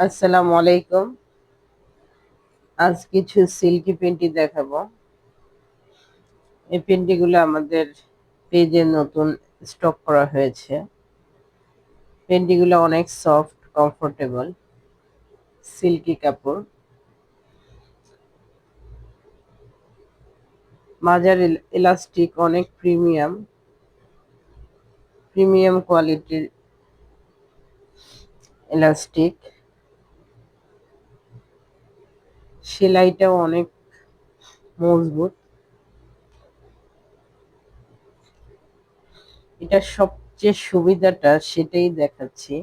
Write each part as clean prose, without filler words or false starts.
আসসালামু আলাইকুম। আজ কিছু সিল্কি পেন্টি দেখাবো। এই পেন্টিগুলো আমাদের পেজে নতুন স্টক করা হয়েছে। পেন্টিগুলো অনেক সফট, কমফোর্টেবল, সিল্কি কাপড়। মাজার ইলাস্টিক অনেক প্রিমিয়াম কোয়ালিটির ইলাস্টিক। সেলাইটাও অনেক মজবুত। এটা সবচেয়ে সুবিধাটা সেটাই দেখাচ্ছি।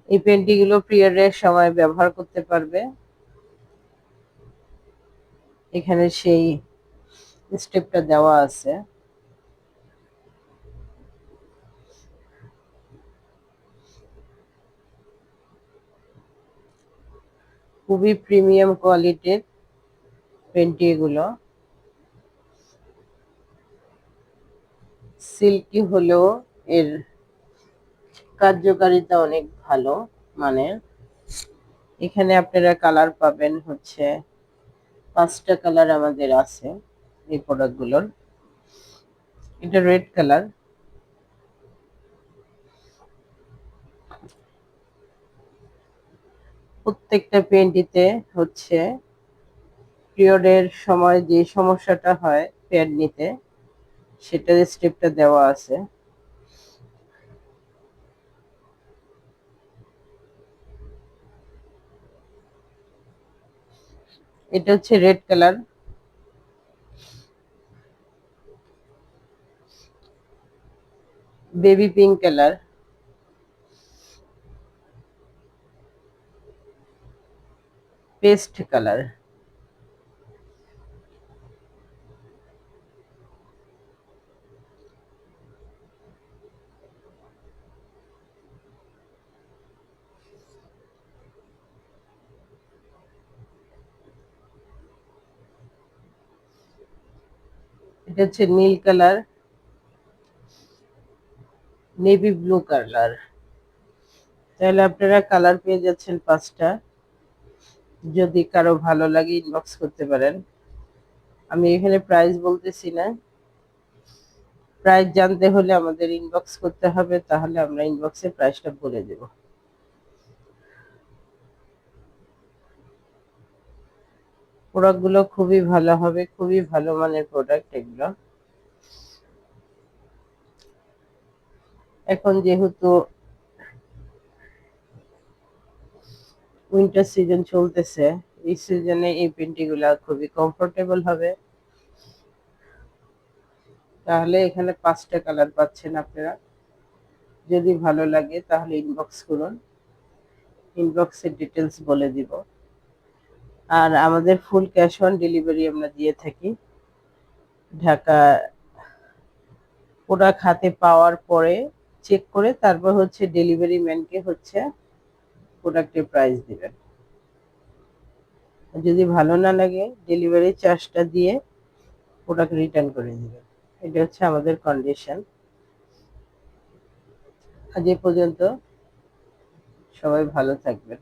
এই পেন্টিগুলো পিরিয়ডের সময় ব্যবহার করতে পারবে। এখানে সেই স্টেপটা দেওয়া আছে। খুবই প্রিমিয়াম কোয়ালিটির পেন্টি এগুলো। সিল্কি হলেও এর কার্যকারিতা অনেক ভালো মানের। এখানে আপনারা কালার পাবেন হচ্ছে 5টা কালার আমাদের আছে এই প্রোডাক্টগুলোর। এটা রেড কালার। প্রত্যেকটা পেন্টিতে হচ্ছে পিরিয়ডের সময় যে সমস্যাটা হয় প্যাড নিতে, সেটার স্টেপটা দেওয়া আছে। এটা হচ্ছে red colour. Baby pink colour, paste colour, এটা হচ্ছে নীল কালার, নেভি ব্লু কালার। তাহলে আপনারা কালার পেয়ে যাচ্ছেন 5টা। যদি কারো ভালো লাগে ইনবক্স করতে পারেন। আমি এখানে প্রাইস বলতেছি না। প্রাইস জানতে হলে আমাদের ইনবক্স করতে হবে, তাহলে আমরা ইনবক্সে প্রাইসটা বলে দেব। প্রোডাক্টগুলো খুবই ভালো হবে, খুবই ভালো মানের প্রোডাক্ট এগুলো। এখন যেহেতু উইন্টার সিজন চলতেছে, এই সিজনে এই পেন্টিগুলো খুবই কমফোর্টেবল হবে। তাহলে এখানে 5টা কালার পাচ্ছেন আপনারা। যদি ভালো লাগে তাহলে ইনবক্স করুন, ইনবক্সের ডিটেলস বলে দিব। আর আমাদের ফুল ক্যাশ অন ডেলিভারি আমরা দিয়ে থাকি। ঢাকা প্রোডাক্ট হাতে পাওয়ার পরে চেক করে তারপর হচ্ছে ডেলিভারি ম্যানকে হচ্ছে প্রোডাক্টের প্রাইস দিবেন। যদি ভালো না লাগে ডেলিভারি চার্জটা দিয়ে প্রোডাক্ট রিটার্ন করে দিবেন। এটা হচ্ছে আমাদের কন্ডিশন। আজ এ পর্যন্ত। সবাই ভালো থাকবেন।